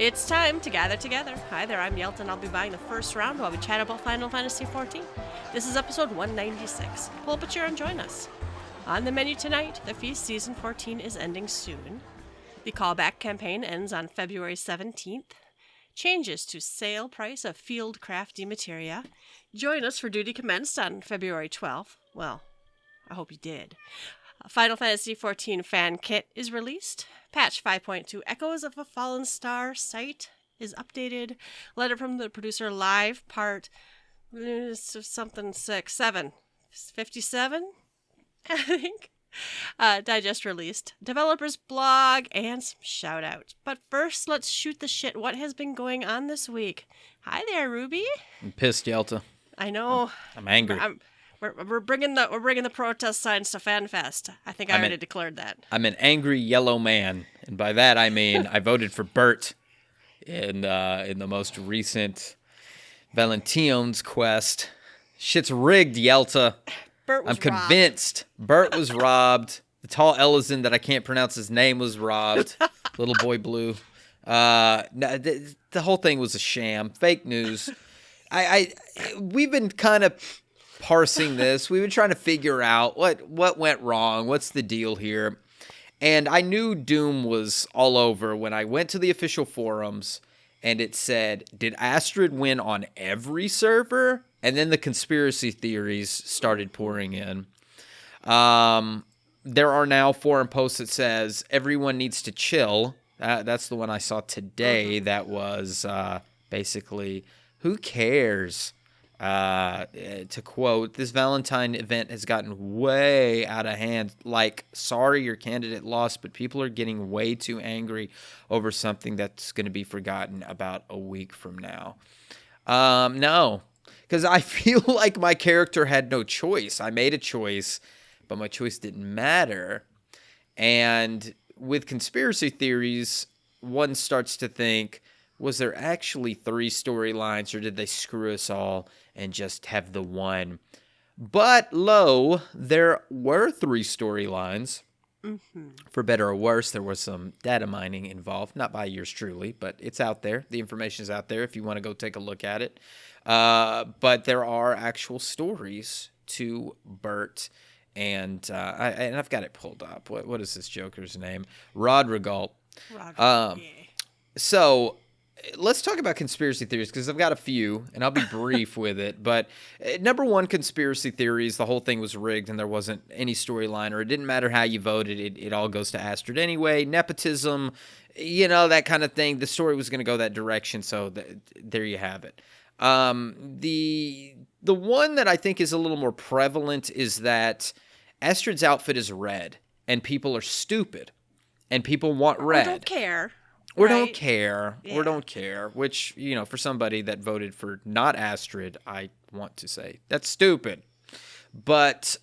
It's time to gather together. Hi there, I'm Yelta, and I'll be buying the first round while we chat about Final Fantasy XIV. This is episode 196. Pull up a chair and join us. On the menu tonight, the Feast Season 14 is ending soon. The Callback Campaign ends on February 17th. Changes to sale price of Fieldcraft Demimateria. Join us for Duty Commenced on February 12th. Well, I hope you did. Final Fantasy XIV fan kit is released. Patch 5.2 Echoes of a Fallen Star site is updated. Letter from the producer live part something 57, I think. Digest released. Developers blog and some shout outs. But first, let's shoot the shit. What has been going on this week? Hi there, Ruby. I'm pissed, Yelta. I know. I'm angry. We're bringing the protest signs to FanFest. I think I already declared that. I'm an angry yellow man, and by that I mean I voted for Bert in the most recent Valention's quest. Shit's rigged, Yelta. I'm convinced Bert was robbed. The tall Ellison that I can't pronounce his name was robbed. Little boy blue. The whole thing was a sham. Fake news. We've been kind of parsing this. We've been trying to figure out what went wrong. What's the deal here? And I knew Doom was all over when I went to the official forums and it said, did Astrid win on every server? And then the conspiracy theories started pouring in. There are now forum posts that says everyone needs to chill. That's the one I saw today. That was basically, who cares? To quote, this Valentine event has gotten way out of hand. Like, sorry your candidate lost, but people are getting way too angry over something that's going to be forgotten about a week from now. No, because I feel like my character had no choice. I made a choice, but my choice didn't matter. And with conspiracy theories, one starts to think, was there actually 3 storylines, or did they screw us all and just have the one? But lo, there were 3 storylines. Mm-hmm. For better or worse, there was some data mining involved. Not by yours truly, but it's out there. The information is out there if you want to go take a look at it. But there are actual stories to Bert. And I've got it pulled up. What is this Joker's name? Rodrigal. Yeah. So let's talk about conspiracy theories, because I've got a few, and I'll be brief with it. But number one conspiracy theory is the whole thing was rigged and there wasn't any storyline, or it didn't matter how you voted. It all goes to Astrid anyway. Nepotism, that kind of thing. The story was going to go that direction, so there you have it. The one that I think is a little more prevalent is that Astrid's outfit is red, and people are stupid, and people want red. Or don't care. Or right? don't care, yeah. or don't care, which, for somebody that voted for not Astrid, I want to say that's stupid. But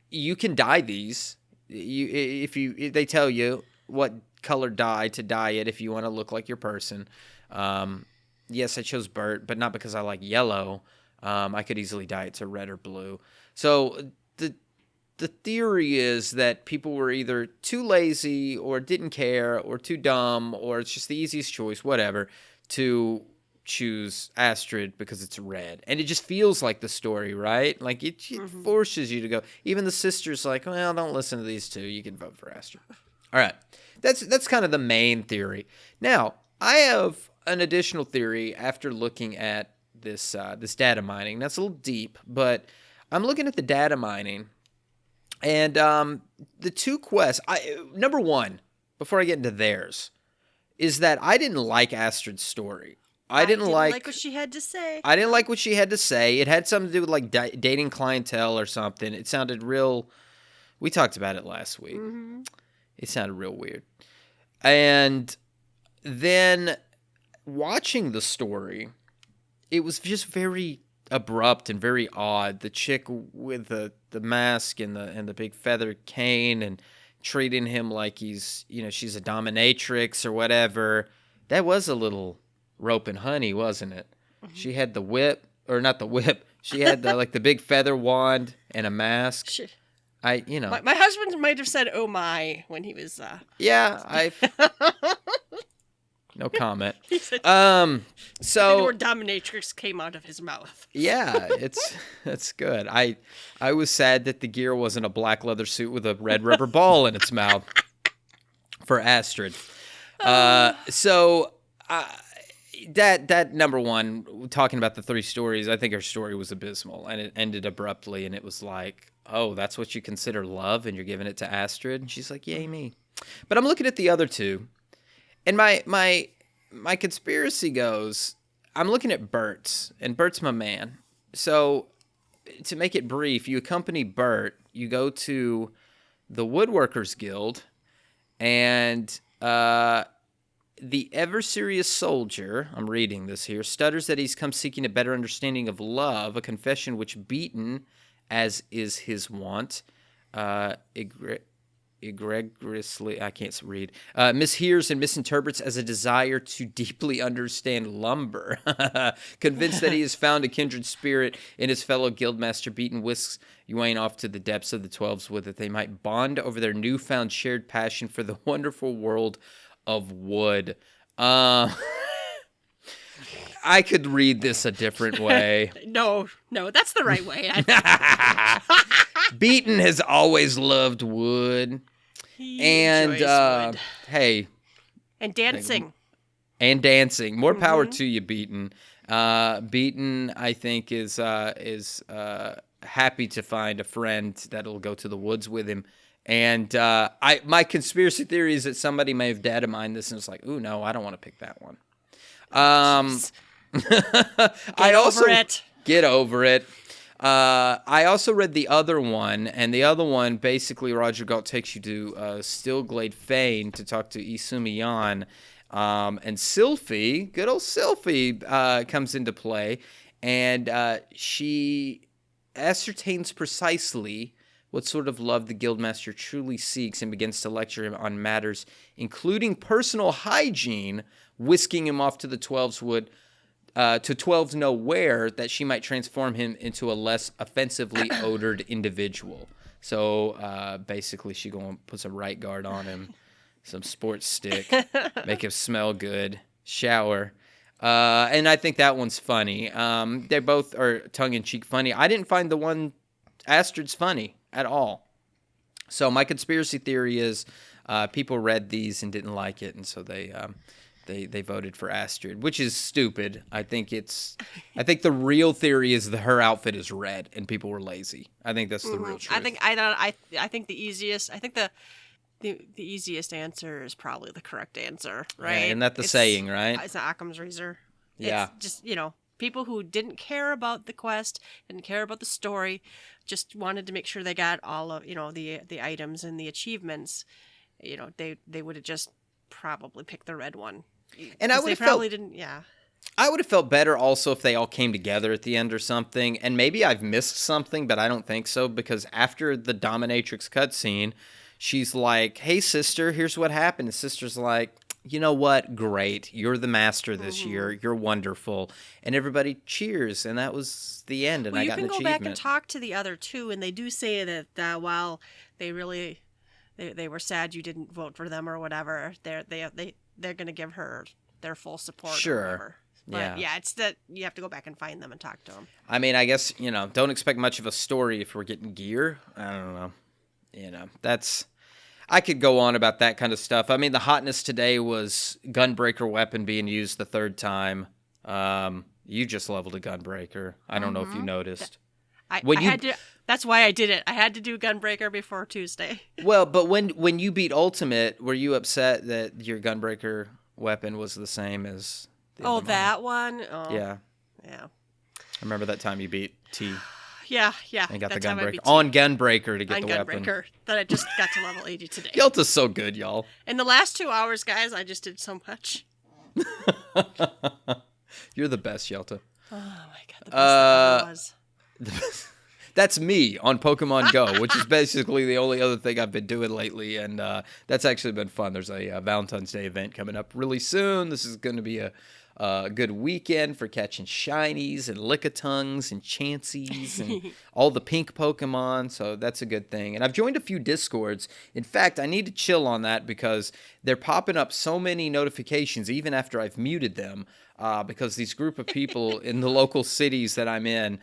you can dye these. If they tell you what color dye to dye it if you want to look like your person. Yes, I chose Bert, but not because I like yellow. I could easily dye it to red or blue. So the theory is that people were either too lazy or didn't care or too dumb, or it's just the easiest choice, whatever, to choose Astrid because it's red. And it just feels like the story, right? Like it forces you to go. Even the sister's like, well, don't listen to these two. You can vote for Astrid. All right. That's kind of the main theory. Now, I have an additional theory after looking at this data mining. That's a little deep, but I'm looking at the data mining. And the 2 quests, number one, before I get into theirs, is that I didn't like Astrid's story. I didn't like what she had to say. I didn't like what she had to say. It had something to do with like dating clientele or something. It sounded real. We talked about it last week. Mm-hmm. It sounded real weird. And then watching the story, it was just very abrupt and very odd. The chick with the mask and the big feather cane and treating him like he's, she's a dominatrix or whatever. That was a little rope and honey, wasn't it? Mm-hmm. She had the whip, or not the whip. She had the big feather wand and a mask. Shit. My husband might have said, "Oh my," when he was. Yeah, No comment. He said, So the word dominatrix came out of his mouth. yeah, that's good. I was sad that the gear wasn't a black leather suit with a red rubber ball in its mouth for Astrid. That number one, talking about the three stories, I think her story was abysmal, and it ended abruptly, and it was like, oh, that's what you consider love, and you're giving it to Astrid? And she's like, yay me. But I'm looking at the other two, and my conspiracy goes, I'm looking at Bert's, and Bert's my man. So to make it brief, you accompany Bert, you go to the Woodworkers Guild, and the ever-serious soldier, I'm reading this here, stutters that he's come seeking a better understanding of love, a confession which Beaton, as is his wont, egregiously, I can't read, mishears and misinterprets as a desire to deeply understand lumber. Convinced that he has found a kindred spirit in his fellow guildmaster, Beaton whisks Ewan off to the depths of the 12s with it. They might bond over their newfound shared passion for the wonderful world of wood. I could read this a different way. No, that's the right way. Beaton has always loved wood. And wood. hey, and dancing. More power to you, Beaton. Beaton, I think, is happy to find a friend that'll go to the woods with him. And my conspiracy theory is that somebody may have data mined this and it's like, ooh, no, I don't want to pick that one. Get over it. I also read the other one, and the other one, basically, Roger Galt takes you to Stillglade Fane to talk to Isumi Yan. And Sylphie, good old Sylphie, comes into play, and she ascertains precisely what sort of love the Guildmaster truly seeks and begins to lecture him on matters, including personal hygiene, whisking him off to the 12s wood, to 12s nowhere, that she might transform him into a less offensively odored individual. So basically she puts a right guard on him, some sports stick, make him smell good, shower. And I think that one's funny. They both are tongue-in-cheek funny. I didn't find the one Astrid's funny at all. So my conspiracy theory is people read these and didn't like it, and so they voted for Astrid, which is stupid. I think the real theory is that her outfit is red and people were lazy. I think that's the real truth. I think the easiest. I think the easiest answer is probably the correct answer, right? Yeah, isn't that the saying, right? It's Occam's razor. Yeah. It's just, people who didn't care about the quest, didn't care about the story, just wanted to make sure they got all of, the items and the achievements. They would have just probably picked the red one. And I would have felt didn't. Yeah. I would have felt better also if they all came together at the end or something. And maybe I've missed something, but I don't think so, because after the dominatrix cutscene, she's like, "Hey, sister, here's what happened." And sister's like, "You know what? Great. You're the master this year. You're wonderful." And everybody cheers, and that was the end, and I got an achievement. You can go back and talk to the other two, and they do say that while they really they were sad you didn't vote for them or whatever, they're going to give her their full support. Sure. Or whatever. But yeah, it's that you have to go back and find them and talk to them. I mean, I guess, don't expect much of a story if we're getting gear. I don't know. I could go on about that kind of stuff. I mean, the hotness today was Gunbreaker weapon being used the third time. You just leveled a Gunbreaker. I don't know if you noticed. That's why I did it. I had to do Gunbreaker before Tuesday. Well, but when you beat Ultimate, were you upset that your Gunbreaker weapon was the same as the other that one? Oh, yeah. Yeah. I remember that time you beat T. Yeah. And got the Gunbreaker. On Gunbreaker to get the weapon. Gunbreaker. That I just got to level 80 today. Yelta's so good, y'all. In the last 2 hours, guys, I just did so much. You're the best, Yelta. Oh, my God. The best that was. That's me on Pokemon Go, which is basically the only other thing I've been doing lately, and that's actually been fun. There's a Valentine's Day event coming up really soon. This is going to be a a good weekend for catching shinies and lickitungs and chanseys and all the pink Pokemon, so that's a good thing. And I've joined a few Discords. In fact, I need to chill on that because they're popping up so many notifications even after I've muted them, because these group of people in the local cities that I'm in,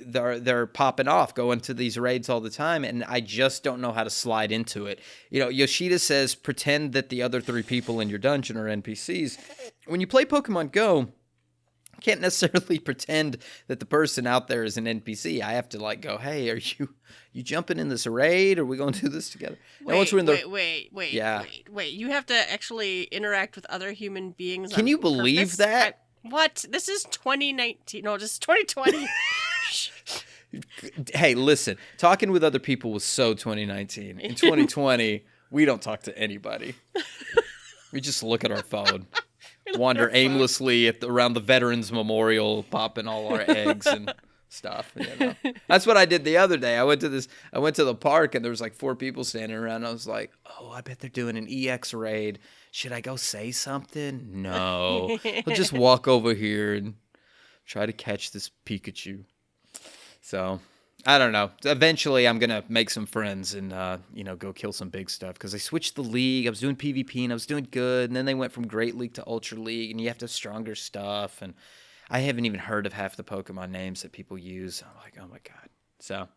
they're popping off, going to these raids all the time, and I just don't know how to slide into it. Yoshida says pretend that the other 3 people in your dungeon are NPCs. When you play Pokemon Go, you can't necessarily pretend that the person out there is an NPC. I have to go, hey, are you jumping in this raid? Are we going to do this together? Wait. You have to actually interact with other human beings. Can you believe that? What? This is 2019. No, this is 2020. Hey, listen, talking with other people was so 2019. In 2020, we don't talk to anybody. We just look at our phone, wander aimlessly around the Veterans Memorial, popping all our eggs and stuff. That's what I did the other day. I went to the park, and there was 4 people standing around. I was like, oh, I bet they're doing an EX raid. Should I go say something? No. I'll just walk over here and try to catch this Pikachu. So, I don't know. Eventually, I'm going to make some friends and, go kill some big stuff. Because I switched the league. I was doing PvP, and I was doing good. And then they went from Great League to Ultra League, and you have to have stronger stuff. And I haven't even heard of half the Pokemon names that people use. I'm like, oh, my God. So,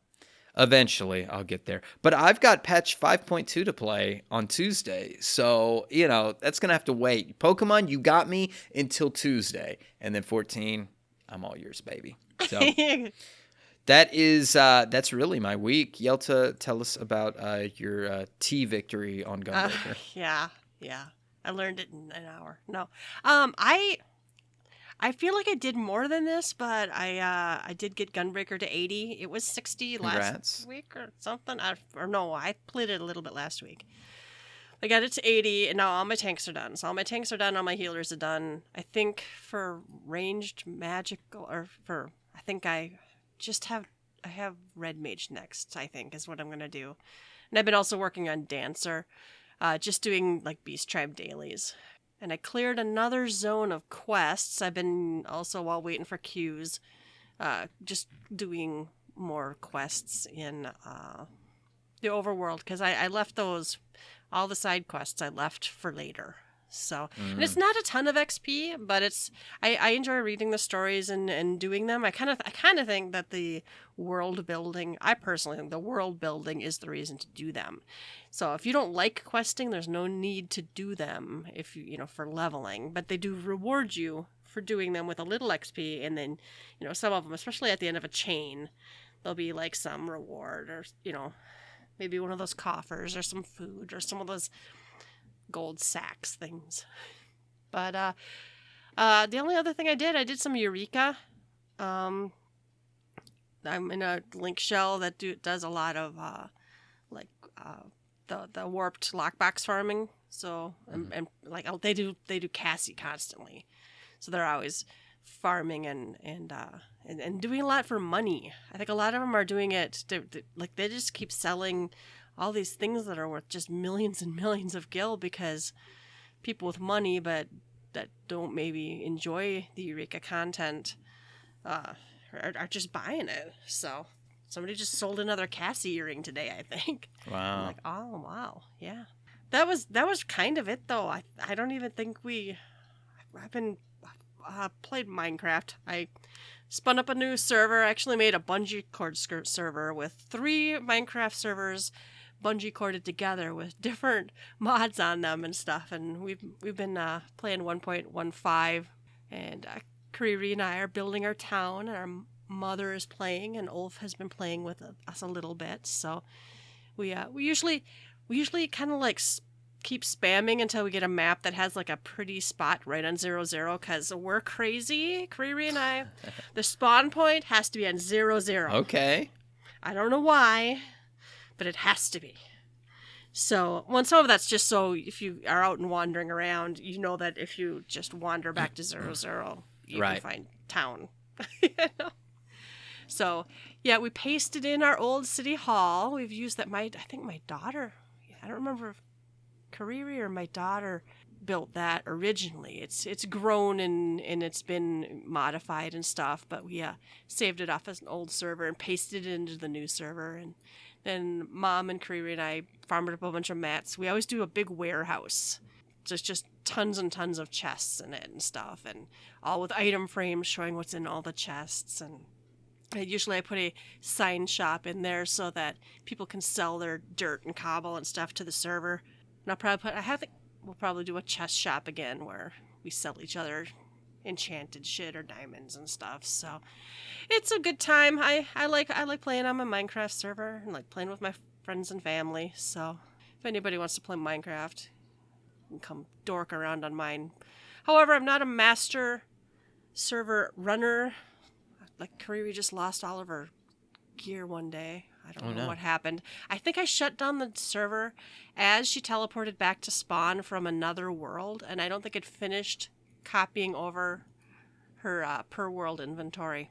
eventually, I'll get there. But I've got patch 5.2 to play on Tuesday. So, that's going to have to wait. Pokemon, you got me until Tuesday. And then 14, I'm all yours, baby. So... That's really my week. Yelta, tell us about your tea victory on Gunbreaker. Yeah. I learned it in an hour. No, I feel like I did more than this, but I did get Gunbreaker to 80. It was 60 last week or something. I played it a little bit last week. I got it to 80, and now all my tanks are done. So all my tanks are done, all my healers are done. I think for ranged magical, I think I have Red Mage next, I think, is what I'm going to do. And I've been also working on Dancer, just doing Beast Tribe dailies. And I cleared another zone of quests. I've been also, while waiting for queues, just doing more quests in the overworld, because I left all the side quests I left for later. So, and it's not a ton of XP, but I enjoy reading the stories and doing them. I kind of think that the world building, I personally think the world building is the reason to do them. So if you don't like questing, there's no need to do them if for leveling, but they do reward you for doing them with a little XP. And then, some of them, especially at the end of a chain, there'll be some reward or, maybe one of those coffers or some food or some of those gold sacks things. But the only other thing I did some Eureka. I'm in a link shell that does a lot of the warped lockbox farming. So and they do Cassie constantly, so they're always farming and doing a lot for money. I think a lot of them are doing it they just keep selling all these things that are worth just millions and millions of gil, because people with money but that don't maybe enjoy the Eureka content are just buying it. So somebody just sold another Cassie earring today, I think. Wow. I'm like, oh wow, yeah. That was kind of it though. I don't even think I've been played Minecraft. I spun up a new server. I actually made a bungee cord server with 3 Minecraft servers bungee corded together with different mods on them and stuff. And we've been playing 1.15, and Kariri and I are building our town, and our mother is playing, and Ulf has been playing with us a little bit. So we usually kind of keep spamming until we get a map that has a pretty spot right on 0-0, because we're crazy, Kariri and I. The spawn point has to be on 0-0. Okay. I don't know why, but it has to be. So, some of that's just so if you are out and wandering around, that if you just wander back to 0-0, you can find town. So, yeah, we pasted in our old city hall. We've used that. I think my daughter, I don't remember if Kariri or my daughter built that originally. It's grown and it's been modified and stuff, but we saved it off as an old server and pasted it into the new server. And then Mom and Kariri and I farmed up a bunch of mats. We always do a big warehouse. Just tons and tons of chests in it and stuff, and all with item frames showing what's in all the chests. And usually I put a sign shop in there so that people can sell their dirt and cobble and stuff to the server. And I'll probably we'll probably do a chest shop again where we sell each other enchanted shit or diamonds and stuff. So it's a good time. I like playing on my Minecraft server and like playing with my friends and family. So if anybody wants to play Minecraft, you can come dork around on mine. However, I'm not a master server runner. Like Kariri just lost all of her gear one day. I don't know what happened. I think I shut down the server as she teleported back to spawn from another world, and I don't think it finished copying over her per world inventory.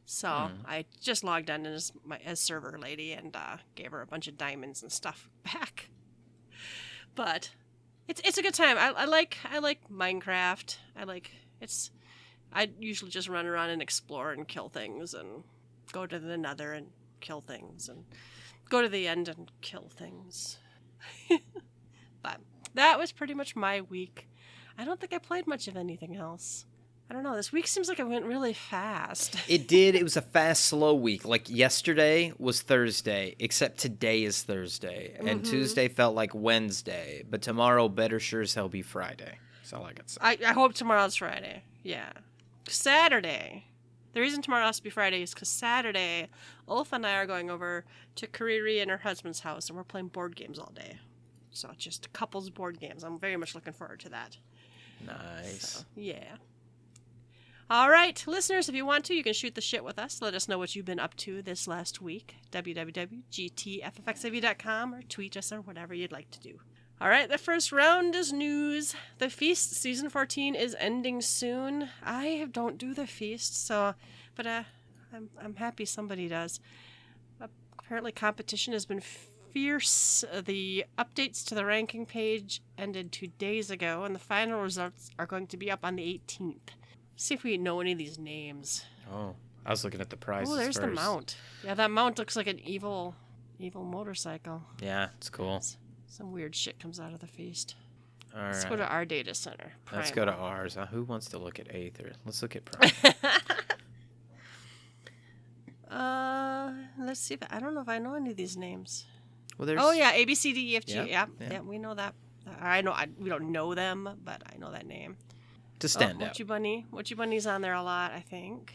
So I just logged on as server lady and gave her a bunch of diamonds and stuff back. But it's a good time. I like Minecraft. I usually just run around and explore and kill things and go to the Nether and kill things and go to the end and kill things. But that was pretty much my week. I don't think I played much of anything else. I don't know. This week seems like it went really fast. It did. It was a fast, slow week. Like yesterday was Thursday, except today is Thursday. And Tuesday felt like Wednesday. But tomorrow better sure as hell be Friday. That's all I can say. I hope tomorrow's Friday. Yeah. Saturday. The reason tomorrow has to be Friday is because Saturday, Ulf and I are going over to Kariri and her husband's house, and we're playing board games all day. So just couples board games. I'm very much looking forward to that. Nice. So, yeah. All right, listeners, if you want to, you can shoot the shit with us. Let us know what you've been up to this last week. www.GTFFXIV.com or tweet us or whatever you'd like to do. All right, the first round is news. The Feast Season 14 is ending soon. I don't do the Feast, but I'm happy somebody does. Apparently competition has been fierce. The updates to the ranking page ended 2 days ago, and the final results are going to be up on the 18th. See if we know any of these names. Oh, I was looking at the prizes. Oh, there's first. the mount. Yeah, that mount looks like an evil motorcycle. Yeah, it's cool. Some weird shit comes out of the Feast. All Let's go to our data center. Primal. Let's go to ours. Who wants to look at Aether? Let's look at Prime. Let's see. I don't know if I know any of these names. Well, there's. Oh yeah, A B C D E F G. Yeah, Yeah, we know that. We don't know them, but I know that name. To stand out. Mochi Bunny's on there a lot, I think.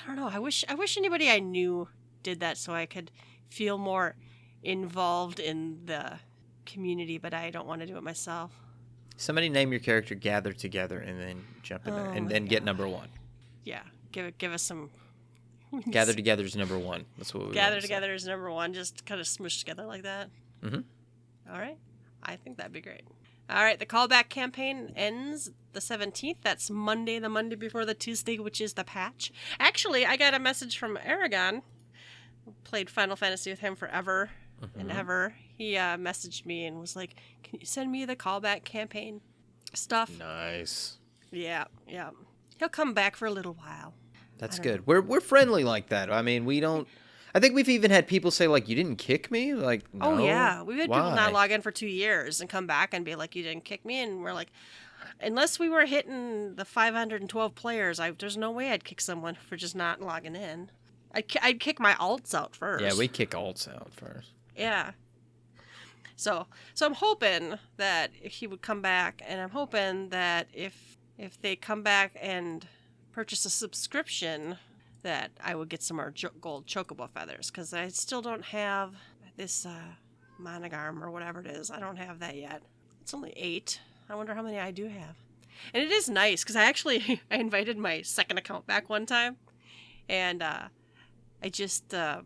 I don't know. I wish anybody I knew did that so I could feel more involved in the community, but I don't want to do it myself. Somebody name your character, gather together, and then jump in there, and then get number one. Yeah, give us some. Gather together is number one. That's what we Gather together is number one. Just kind of smush together like that. Mm-hmm. All right, I think that'd be great. All right, the callback campaign ends the 17th. That's Monday, the Monday before the Tuesday, which is the patch. Actually, I got a message from Aragon. Played Final Fantasy with him forever and ever. He messaged me and was like, "Can you send me the callback campaign stuff?" Nice. Yeah. He'll come back for a little while. That's good. We're friendly like that. I mean, we don't. I think we've even had people say like, "You didn't kick me." Like, no. Oh yeah, we've had Why? people not log in for 2 years and come back and be like, "You didn't kick me," and we're like, unless we were hitting the 512 players, there's no way I'd kick someone for just not logging in. I'd kick my alts out first. Yeah, we kick alts out first. Yeah. So I'm hoping that he would come back, and I'm hoping that if they come back and purchase a subscription, that I would get some more gold chocobo feathers, because I still don't have this monogram or whatever it is. I don't have that yet. It's only 8. I wonder how many I do have. And it is nice, because I invited my second account back one time, and the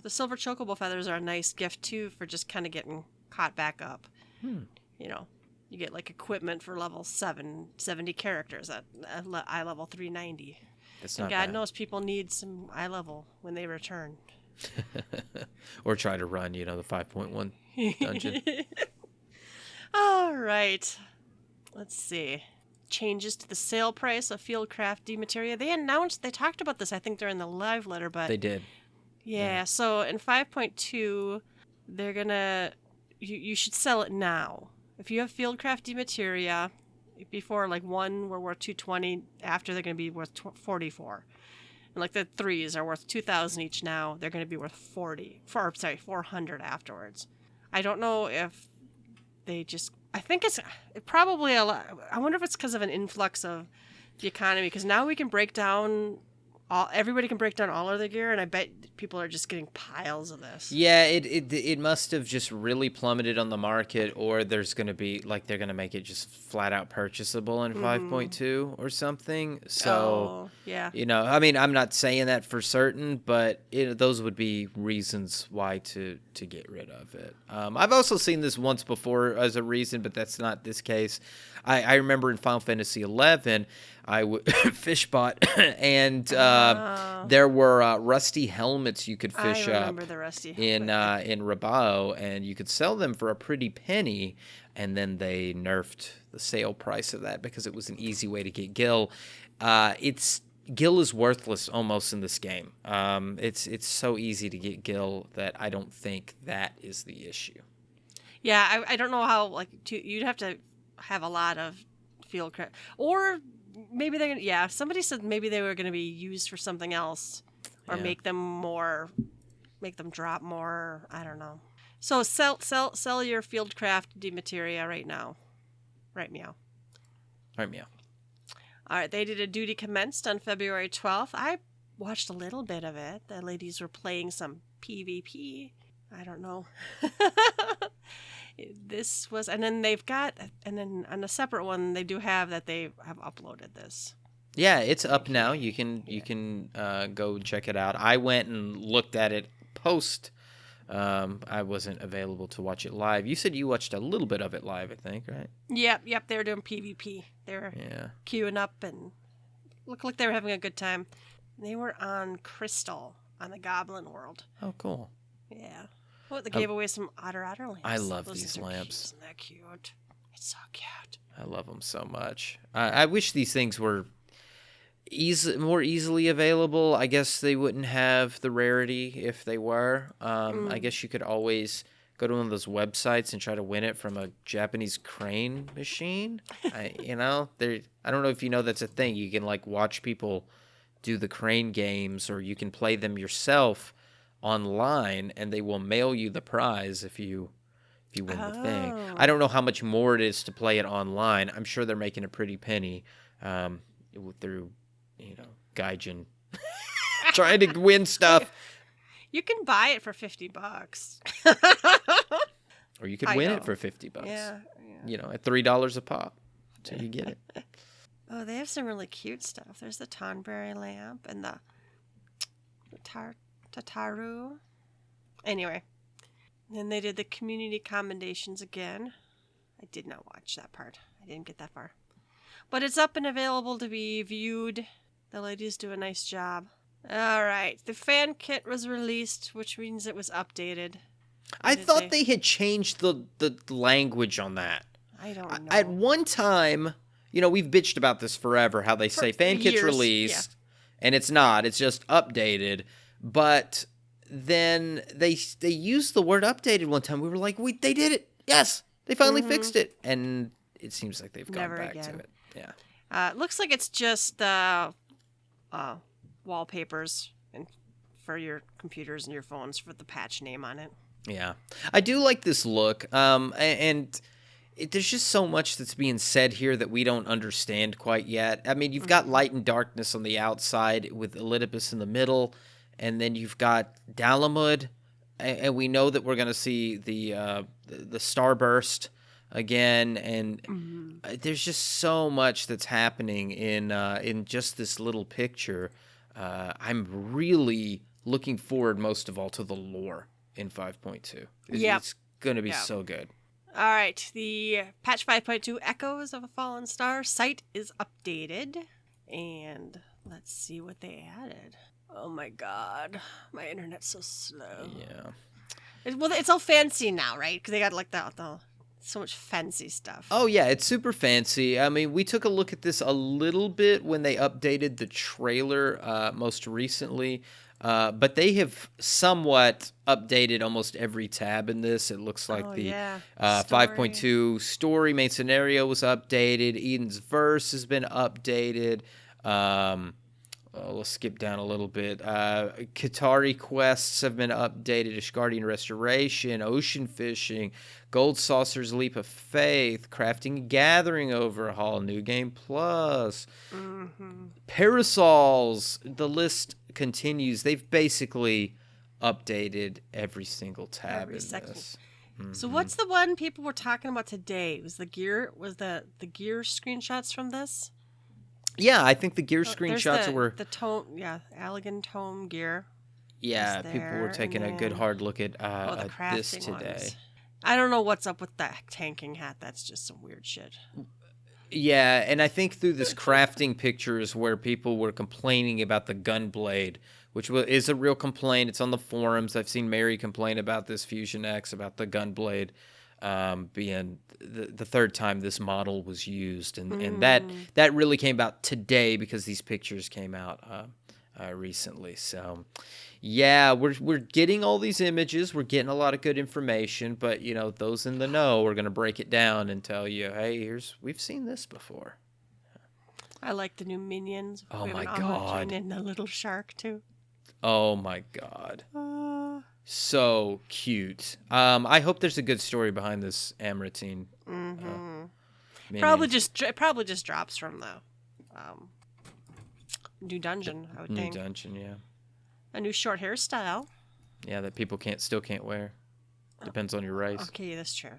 silver chocobo feathers are a nice gift too for just kind of getting caught back up. You know, you get like equipment for level 70 characters at eye level 390. That's and not God bad. knows people need some eye level when they return. Or try to run, the 5.1 dungeon. All right. let's see. Changes to the sale price of Fieldcraft Demimateria. They talked about this, I think, during the live letter, but... They did. Yeah, so in 5.2, they're gonna... You should sell it now. If you have Fieldcraft Demimateria, before, like, 1 were worth 220, after they're gonna be worth 44. And, like, the 3s are worth 2,000 each now. They're gonna be worth 400 afterwards. I don't know if they just... I think it's probably a lot. I wonder if it's because of an influx of the economy, because now we can break down everybody can break down all of their gear, and I bet people are just getting piles of this. Yeah, it must have just really plummeted on the market, or there's going to be, like, they're going to make it just flat out purchasable in 5.2 or something. So, yeah. I mean, I'm not saying that for certain, but those would be reasons why to get rid of it. I've also seen this once before as a reason, but that's not this case. I remember in Final Fantasy XI, I fish bought, and there were rusty helmets you could fish up the rusty in Rabao, and you could sell them for a pretty penny, and then they nerfed the sale price of that because it was an easy way to get gil. Gil is worthless almost in this game. It's so easy to get gil that I don't think that is the issue. Yeah, I don't know how, you'd have to have a lot of Fieldcraft, or maybe they're gonna, somebody said maybe they were going to be used for something else, or make them drop more. I don't know. So sell your Fieldcraft Demimateria right now. Right, meow. Right, meow. All right, they did a duty commenced on February 12th. I watched a little bit of it. The ladies were playing some PvP. I don't know. This was, and then on a separate one, they do have that they have uploaded this. Yeah, it's up now. You can go check it out. I went and looked at it post. I wasn't available to watch it live. You said you watched a little bit of it live, I think, right? Yep. They were doing PvP. They were queuing up and looked like they were having a good time. They were on Crystal on the Goblin World. Oh, cool. Yeah. Oh, they gave away some otter lamps. I love these lamps. Isn't that cute? It's so cute. I love them so much. I wish these things were more easily available. I guess they wouldn't have the rarity if they were. I guess you could always go to one of those websites and try to win it from a Japanese crane machine. I don't know if you know that's a thing. You can watch people do the crane games, or you can play them yourself online, and they will mail you the prize if you win the thing. I don't know how much more it is to play it online. I'm sure they're making a pretty penny through Gaijin trying to win stuff. You can buy it for $50. Or you could win it for $50. Yeah. At $3 a pop. So you get it. Oh, they have some really cute stuff. There's the Tonberry lamp and the Tataru. Anyway, then they did the community commendations again. I did not watch that part. I didn't get that far. But it's up and available to be viewed. The ladies do a nice job. All right. The fan kit was released, which means it was updated. I thought they had changed the language on that. I don't know. At one time, we've bitched about this forever, how they say fan kit's released, and it's not. It's just updated. But then they used the word updated one time. We were like, wait, they did it. Yes, they finally fixed it. And it seems like they've gone back to it. Yeah. Looks like it's just wallpapers for your computers and your phones with the patch name on it. Yeah. I do like this look. And there's just so much that's being said here that we don't understand quite yet. I mean, you've got light and darkness on the outside with Elidipus in the middle. And then you've got Dalamud, and we know that we're going to see the Starburst again, and there's just so much that's happening in just this little picture. I'm really looking forward, most of all, to the lore in 5.2. It's going to be so good. All right, the patch 5.2 Echoes of a Fallen Star site is updated, and let's see what they added. Oh my god, my internet's so slow. Yeah. It's all fancy now, right? Because they got the So much fancy stuff. Oh, yeah, it's super fancy. I mean, we took a look at this a little bit when they updated the trailer most recently, but they have somewhat updated almost every tab in this. It looks like the 5.2 story main scenario was updated. Eden's Verse has been updated. Let's skip down a little bit. Qatari quests have been updated. Ishgardian Restoration, Ocean Fishing, Gold Saucer's Leap of Faith, Crafting and Gathering Overhaul, New Game Plus, Parasols. The list continues. They've basically updated every single tab in this. So what's the one people were talking about today? Was the gear screenshots from this? Yeah, I think the gear screenshots were the tome. Yeah, Allegan tome gear. Yeah, people were taking a good hard look at this today. Ones. I don't know what's up with that tanking hat. That's just some weird shit. Yeah, and I think through this crafting pictures where people were complaining about the gun blade, which is a real complaint. It's on the forums. I've seen Mary complain about this Fusion X, about the gun blade being the third time this model was used, and that really came about today because these pictures came out recently. So yeah, we're getting all these images, we're getting a lot of good information, but those in the know are going to break it down and tell you, hey, we've seen this before. I like the new minions. Oh my god, and the little shark too. Oh my god. So cute. I hope there's a good story behind this Amratine. Probably just drops from the new dungeon. I would think. New dungeon, yeah. A new short hairstyle. Yeah, that people can't wear. Depends on your race. Okay, that's true.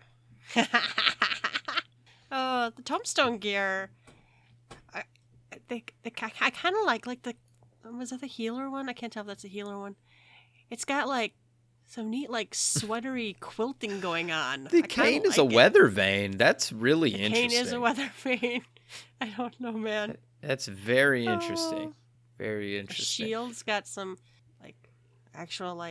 Oh, the tombstone gear. I kind of like the. Was that the healer one? I can't tell if that's a healer one. It's got like some neat sweatery quilting going on. The cane is a weather vane. That's really interesting. Cane is a weather vane. I don't know, man. That's very interesting. Very interesting. The shield's got some actual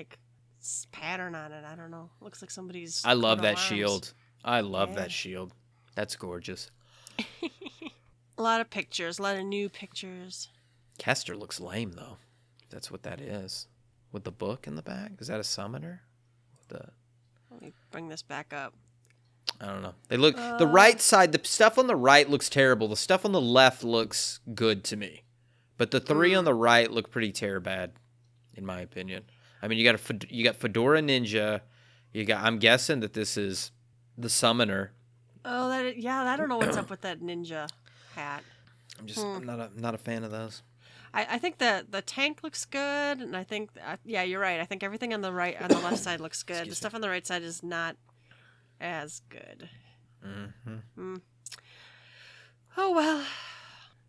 pattern on it. I don't know. Looks like somebody's. I love that shield. I love that shield. That's gorgeous. A lot of pictures. A lot of new pictures. Kester looks lame though. That's what that is. With the book in the back? Is that a summoner? Let me bring this back up. I don't know. They look the right side. The stuff on the right looks terrible. The stuff on the left looks good to me, but the three on the right look pretty bad, in my opinion. I mean, you got Fedora Ninja. I'm guessing that this is the summoner. Oh, I don't know what's up with that ninja hat. I'm not a fan of those. I think the tank looks good, and I think you're right. I think everything on the left side looks good. The stuff on the right side is not as good. Oh well.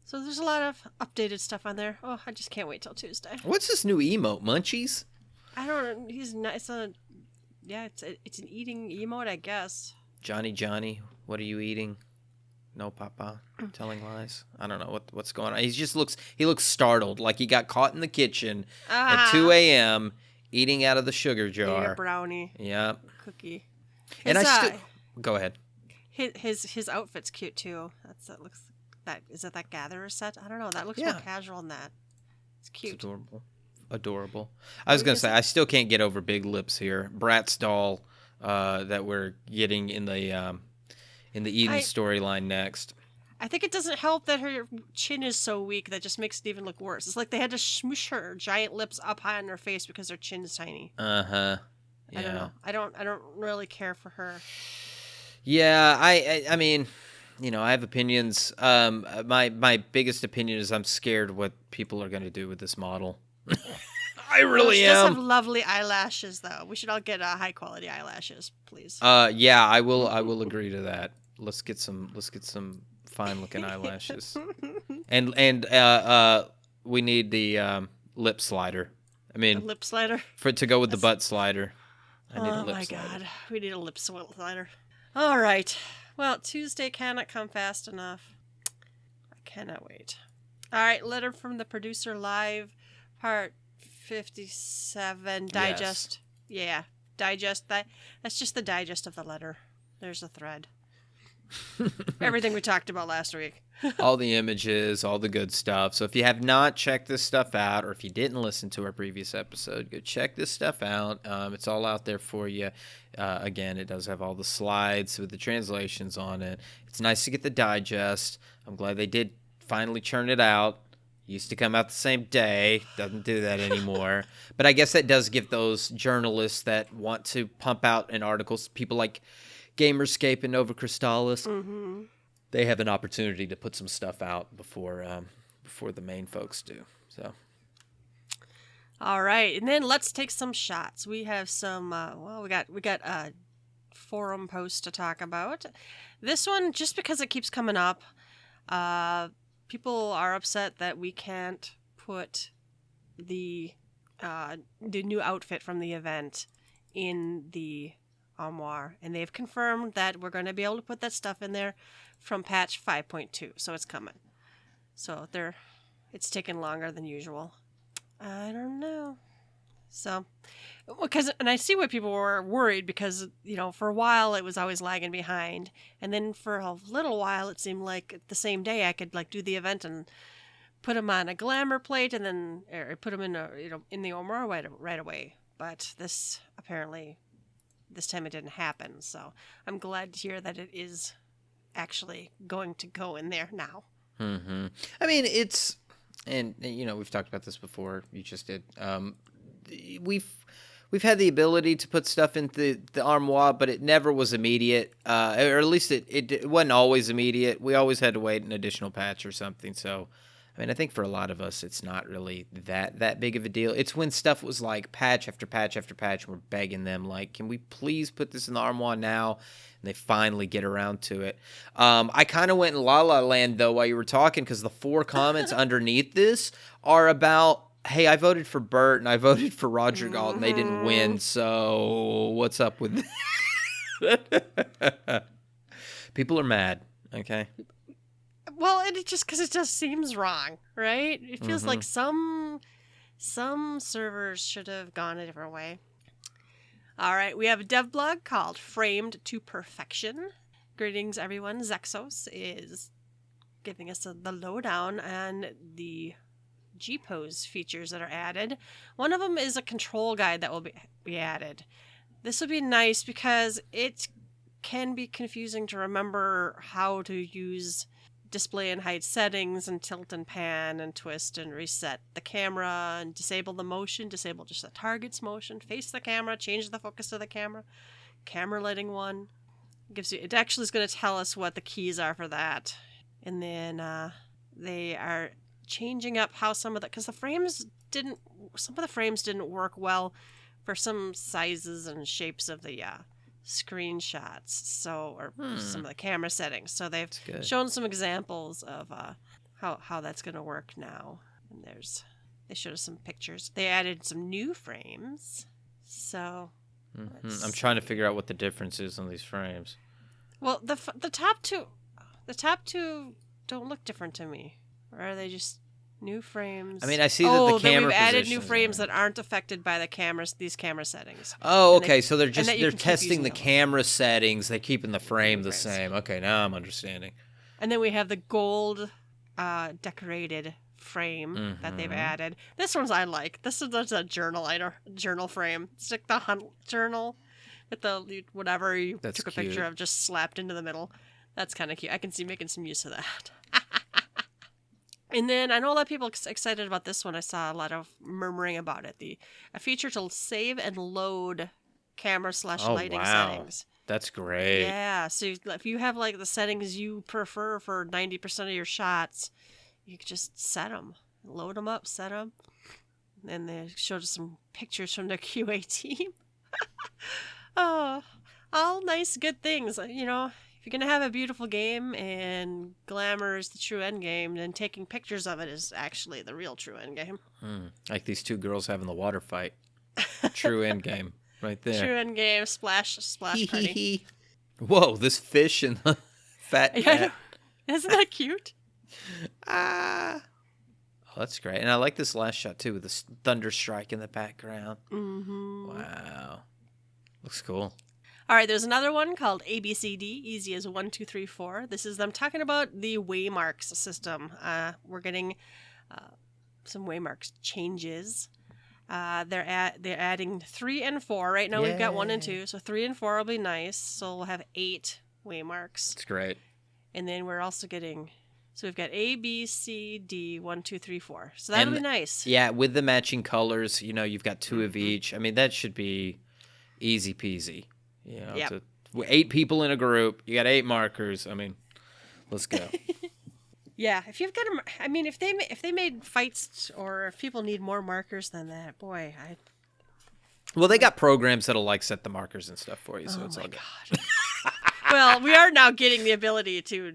So there's a lot of updated stuff on there. Oh, I just can't wait till Tuesday. What's this new emote, Munchies? I don't know. He's not. It's an eating emote, I guess. Johnny, what are you eating? No, Papa. Telling lies. I don't know what's going on. He looks startled, like he got caught in the kitchen at 2 a.m. eating out of the sugar jar. Ate a brownie. Yep. Cookie. Go ahead. His outfit's cute too. Is it that gatherer set? I don't know. That looks more casual than that. It's cute. It's adorable. I was gonna say I still can't get over Big Lips here. Bratz doll that we're getting in the Eden storyline next. I think it doesn't help that her chin is so weak that just makes it even look worse. It's like they had to smoosh her giant lips up high on her face because her chin is tiny. Yeah. I don't know. I don't really care for her. Yeah, I mean, I have opinions. My biggest opinion is I'm scared what people are going to do with this model. I really am. She does have lovely eyelashes, though. We should all get high quality eyelashes, please. Yeah, I will agree to that. Let's get some fine looking eyelashes, and we need the lip slider. I mean, the lip slider to go with the butt slider. I need a lip slider. God, we need a lip slider. All right. Well, Tuesday cannot come fast enough. I cannot wait. All right, letter from the producer live, part 57 digest. Yes. Yeah, digest. That's just the digest of the letter. There's a thread. Everything we talked about last week. All the images, all the good stuff. So if you have not checked this stuff out, or if you didn't listen to our previous episode, go check this stuff out. It's all out there for you. Again, it does have all the slides with the translations on it. It's nice to get the digest. I'm glad they did finally churn it out. Used to come out the same day. Doesn't do that anymore. But I guess that does give those journalists that want to pump out an article, people like Gamerscape and Nova Crystallis, they have an opportunity to put some stuff out before the main folks do. So, all right, and then let's take some shots. We have some. We got a forum post to talk about. This one, just because it keeps coming up, people are upset that we can't put the new outfit from the event in the armoire, and they've confirmed that we're going to be able to put that stuff in there from patch 5.2, so it's coming. So it's taking longer than usual. I don't know. So, and I see why people were worried because, for a while it was always lagging behind, and then for a little while it seemed like the same day I could do the event and put them on a glamour plate and then put them in the armoire right away. But this time it didn't happen, so I'm glad to hear that it is actually going to go in there now. Mm-hmm. I mean, and we've talked about this before. You just did. We've had the ability to put stuff into the armoire, but it never was immediate, or at least it wasn't always immediate. We always had to wait an additional patch or something. So, I mean, I think for a lot of us, it's not really that big of a deal. It's when stuff was like patch after patch after patch, and we're begging them, like, can we please put this in the armoire now? And they finally get around to it. I kind of went in La La Land, though, while you were talking, because the 4 comments underneath this are about, hey, I voted for Bert, and I voted for Roger Galt, and they didn't win, so what's up with that? People are mad, okay? Well, and it's just because it just seems wrong, right? It feels like some servers should have gone a different way. All right, we have a dev blog called Framed to Perfection. Greetings, everyone. Zexos is giving us the lowdown on the G-pose features that are added. One of them is a control guide that will be added. This would be nice because it can be confusing to remember how to use display and hide settings and tilt and pan and twist and reset the camera and disable the motion, disable just the target's motion, face the camera, change the focus of the camera lighting one. It actually is going to tell us what the keys are for that. And then they are changing up how because some of the frames didn't work well for some sizes and shapes of the screenshots, or some of the camera settings. So they've shown some examples of how that's going to work now. And they showed us some pictures. They added some new frames. So I'm trying to figure out what the difference is on these frames. Well, the top two don't look different to me. Or are they just new frames? I mean, I see that the camera then we've added new positions frames that aren't affected by these camera settings. Oh, okay. So they're testing the them. camera settings. They're keeping the frame the same. Okay, now I'm understanding. And then we have the gold decorated frame that they've added. This one's I like. This is a journal frame. It's like the hunt journal with the whatever you took a picture of just slapped into the middle. That's kind of cute. I can see making some use of that. And then I know a lot of people are excited about this one. I saw a lot of murmuring about it. A feature to save and load camera / lighting settings. That's great. Yeah. So if you have the settings you prefer for 90% of your shots, you can just set them, load them up, set them. And they showed us some pictures from the QA team. Oh, all nice, good things. If you're going to have a beautiful game and glamour is the true end game, then taking pictures of it is actually the real true end game. Like these 2 girls having the water fight. True end game right there. True end game, splash party. Whoa, this fish and the fat cat. Isn't that cute? Oh, that's great. And I like this last shot, too, with the thunder strike in the background. Mm-hmm. Wow. Looks cool. All right, there's another one called ABCD, easy as 1, 2, 3, 4. This is them talking about the waymarks system. We're getting some waymarks changes. They're adding 3 and 4. Right now we've got 1 and 2, so 3 and 4 will be nice. So we'll have 8 waymarks. That's great. And then we're also getting, so we've got A, B, C, D, 1, 2, 3, 4. So that'll be nice. Yeah, with the matching colors, you've got 2 of each. I mean, that should be easy peasy. 8 people in a group, you got 8 markers. I mean, let's go. Yeah, if you've got them, I mean, if they made fights or if people need more markers than that, boy, Well, they got programs that'll set the markers and stuff for you, so it's all good. God. Well, we are now getting the ability to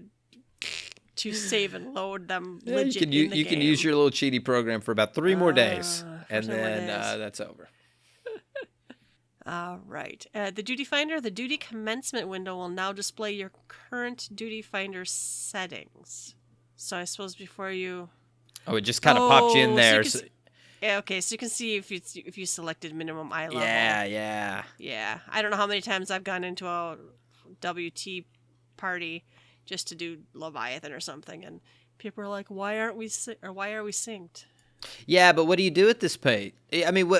save and load them. Yeah, you can use your little cheaty program for about 3 more days, and then that's over. All right. The Duty Finder, the Duty Commencement window will now display your current Duty Finder settings. So I suppose before you... Oh, it just kind of popped you in there. Yeah, okay, so you can see if you selected minimum eye level. Yeah. Yeah. I don't know how many times I've gone into a WT party just to do Leviathan or something, and people are like, why are we synced? Yeah, but what do you do at this page? I mean,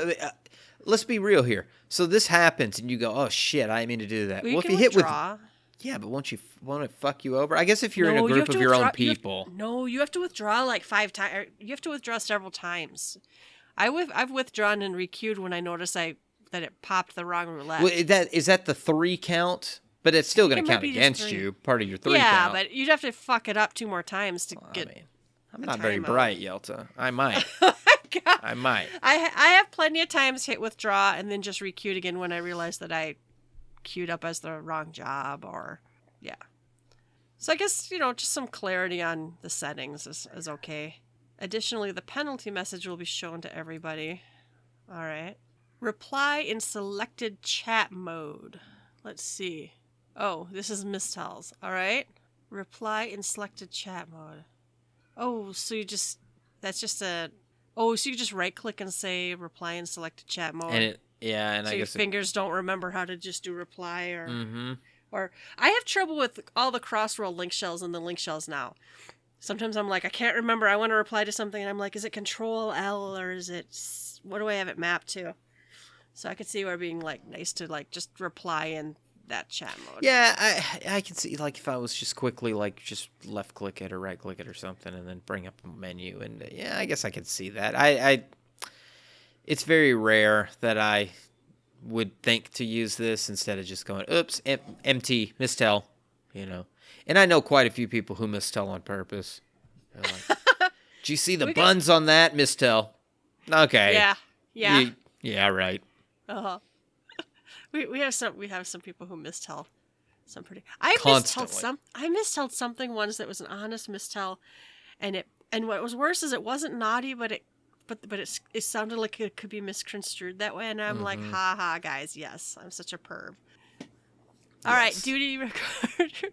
let's be real here. So this happens, and you go, "Oh shit, I didn't mean to do that." Well, if you hit withdraw. Yeah, but won't it fuck you over? I guess if you're in a group of your own people. You have to withdraw like 5 times. You have to withdraw several times. I've withdrawn and requeued when I noticed that it popped the wrong roulette. Well, is that the 3 count? But it's still going to count against you, part of your 3 count. Yeah, but you'd have to fuck it up 2 more times to get. I mean, I'm not very bright, Yelta. I might. God. I might. I have plenty of times hit withdraw and then just requeued again when I realized that I queued up as the wrong job yeah. So I guess, just some clarity on the settings is okay. Additionally, the penalty message will be shown to everybody. All right. Reply in selected chat mode. Let's see. Oh, this is mistells. All right. Reply in selected chat mode. Oh, so you just right click and say reply in selected chat mode. And I guess your fingers don't remember how to just do reply or I have trouble with all the crossroad link shells and the link shells now. Sometimes I'm like, I can't remember. I want to reply to something, and I'm like, is it Control L or is it what do I have it mapped to? So I could see where being nice to just reply in that chat mode. Yeah, I can see if I was just quickly just left click it or right click it or something, and then bring up a menu, and I guess I could see that. It's very rare that I would think to use this instead of just going, oops, MT, mistell, And I know quite a few people who mistell on purpose. They're like, do you see the buns on that? Mistell. Okay. Yeah. Yeah, right. Uh-huh. We have some people who mistell some pretty. I mistelled something once that was an honest mistell, and what was worse is it wasn't naughty, but it sounded like it could be misconstrued that way, and I'm like, ha ha, guys, yes, I'm such a perv. All right, Duty Recorder.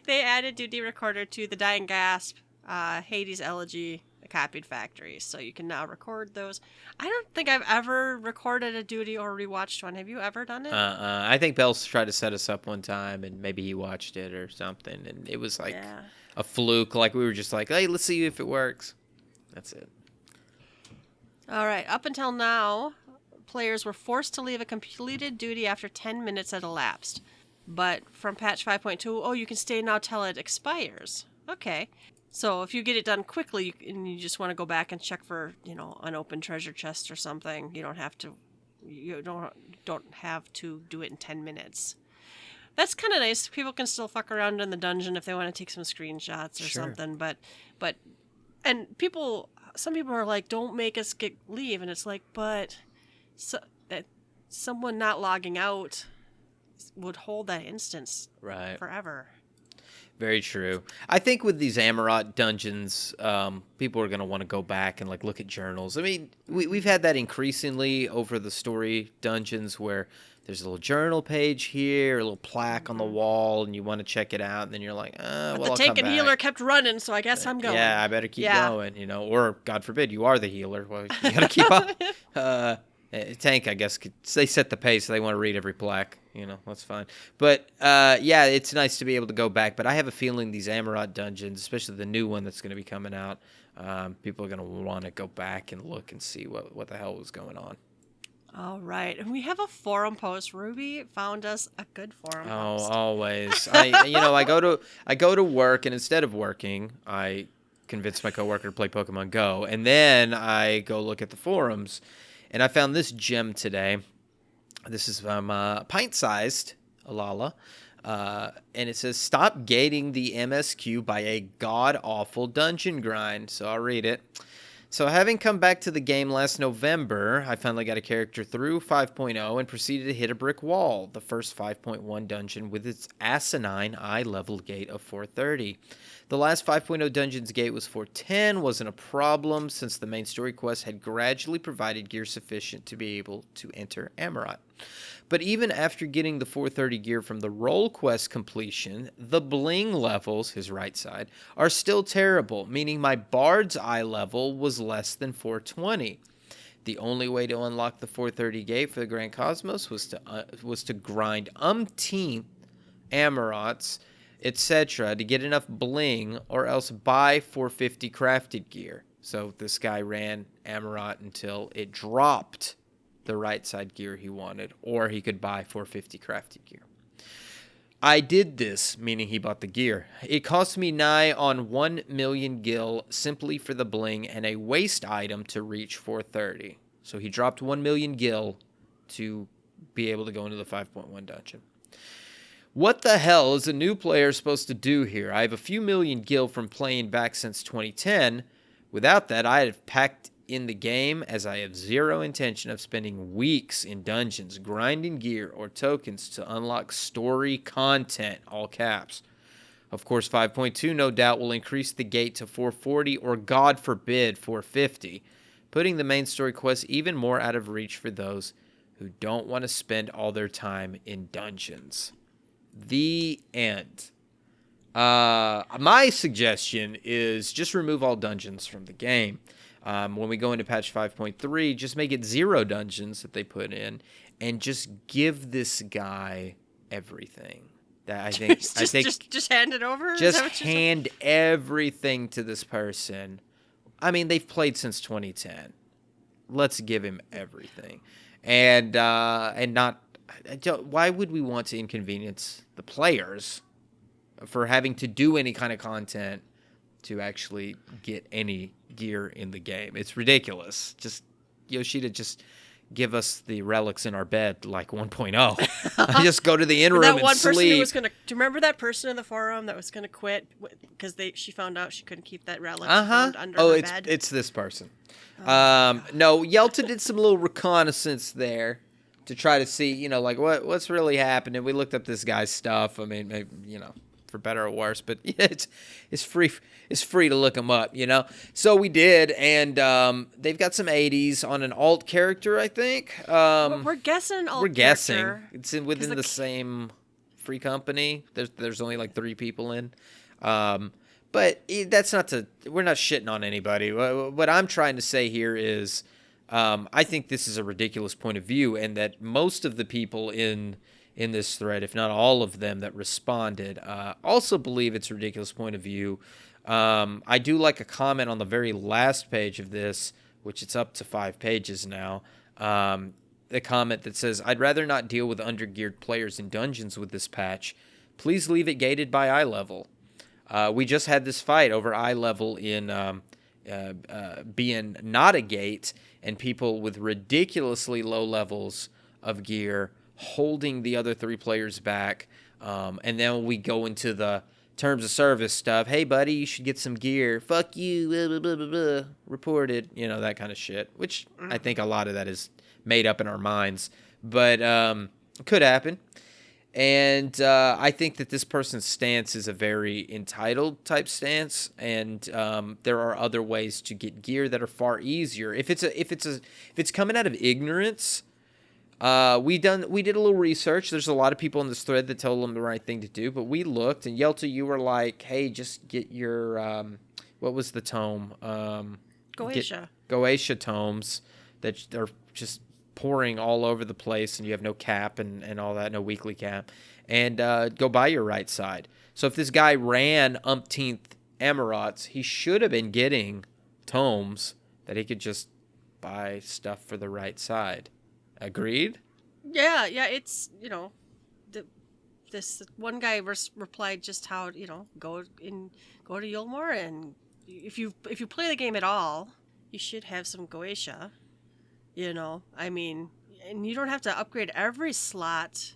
They added Duty Recorder to the Dying Gasp, Hades Elegy, the Copied Factories, so you can now record those. I don't think I've ever recorded a duty or rewatched one. Have you ever done it? I think Bell's tried to set us up one time, and maybe he watched it or something, and it was a fluke. We were just like, hey, let's see if it works. That's it. All right, up until now, players were forced to leave a completed duty after 10 minutes had elapsed. But from patch 5.2, you can stay now till it expires. Okay. So if you get it done quickly and you just want to go back and check for, unopened treasure chest or something, you don't have to do it in 10 minutes. That's kind of nice. People can still fuck around in the dungeon if they want to take some screenshots or something, but and some people are like, don't make us leave, and it's like, but someone not logging out would hold that instance forever. Very true. I think with these Amarot dungeons, people are going to want to go back and look at journals. I mean, we've had that increasingly over the story dungeons where there's a little journal page here, a little plaque on the wall, and you want to check it out, and then you're like, but the tank and healer kept running, so I guess I'm going. Yeah, I better keep going, or God forbid you are the healer. Well, you got to keep up. Tank, I guess, they set the pace. So they want to read every plaque, that's fine. But yeah, it's nice to be able to go back. But I have a feeling these Amarat dungeons, especially the new one that's going to be coming out, people are going to want to go back and look and see what the hell was going on. All right, and we have a forum post. Ruby found us a good forum post. Oh, always. I go to work, and instead of working, I convince my coworker to play Pokemon Go, and then I go look at the forums, and I found this gem today. This is from Pint-Sized Alala, and it says, "Stop gating the MSQ by a god-awful dungeon grind." So I'll read it. So having come back to the game last November, I finally got a character through 5.0 and proceeded to hit a brick wall, the first 5.1 dungeon with its asinine eye-level gate of 430. The last 5.0 dungeon's gate was 410, wasn't a problem since the main story quest had gradually provided gear sufficient to be able to enter Amarat. But even after getting the 430 gear from the role quest completion, the bling levels, his right side, are still terrible, meaning my bard's eye level was less than 420. The only way to unlock the 430 gate for the Grand Cosmos was to grind umpteen Amarats, etc. to get enough bling, or else buy 450 crafted gear. So this guy ran Amarat until it dropped the right side gear he wanted, or he could buy 450 crafted gear. I did this, meaning he bought the gear. It cost me nigh on 1 million gil simply for the bling and a waste item to reach 430. So he dropped 1 million gil to be able to go into the 5.1 dungeon. What the hell is a new player supposed to do here? I have a few million gil from playing back since 2010. Without that, I'd have packed in the game, as I have zero intention of spending weeks in dungeons grinding gear or tokens to unlock story content, all caps. Of course, 5.2 no doubt will increase the gate to 440 or, God forbid, 450, putting the main story quest even more out of reach for those who don't want to spend all their time in dungeons. The end. My suggestion is just remove all dungeons from the game. When we go into patch 5.3, just make it 0 dungeons that they put in, and just give this guy everything. That I think, just hand it over. Just hand everything to this person. I mean, they've played since 2010. Let's give him everything, and not. Why would we want to inconvenience the players for having to do any kind of content to actually get any gear in the game? It's ridiculous. Just Yoshida, just give us the relics in our bed like 1.0. Just go to the in room and sleep. That one person who was gonna. Do you remember that person in the forum that was gonna quit because she found out she couldn't keep that relic found under her bed? It's this person. No, Yelta did some little reconnaissance there to try to see, what's really happening. We looked up this guy's stuff. I mean, maybe, for better or worse, but yeah, it's free to look them up, So we did, and they've got some 80s on an alt character, I think. We're guessing alt. We're guessing character. It's within the same free company. There's only like 3 people in, but that's not to. We're not shitting on anybody. What I'm trying to say here is, I think this is a ridiculous point of view, and that most of the people in this thread, if not all of them that responded, also believe it's a ridiculous point of view. I do like a comment on the very last page of this, which it's up to 5 pages now. The comment that says, "I'd rather not deal with undergeared players in dungeons with this patch. Please leave it gated by eye level." We just had this fight over eye level in being not a gate, and people with ridiculously low levels of gear holding the other 3 players back. And then we go into the terms of service stuff. Hey, buddy, you should get some gear. Fuck you. Blah, blah, blah, blah, blah. Reported. That kind of shit, which I think a lot of that is made up in our minds. But it could happen. And I think that this person's stance is a very entitled type stance, and there are other ways to get gear that are far easier. If it's coming out of ignorance, we did a little research. There's a lot of people in this thread that told them the right thing to do, but we looked, and Yelta, you were like, "Hey, just get your what was the tome? Goetia. Goetia tomes that are just pouring all over the place and you have no cap and all that, no weekly cap, and go buy your right side. So if this guy ran umpteenth Emerauts, he should have been getting tomes that he could just buy stuff for the right side. Agreed? Yeah, it's, this one guy replied just how, go to Yulmore, and if you play the game at all, you should have some Goetia. I mean, and you don't have to upgrade every slot.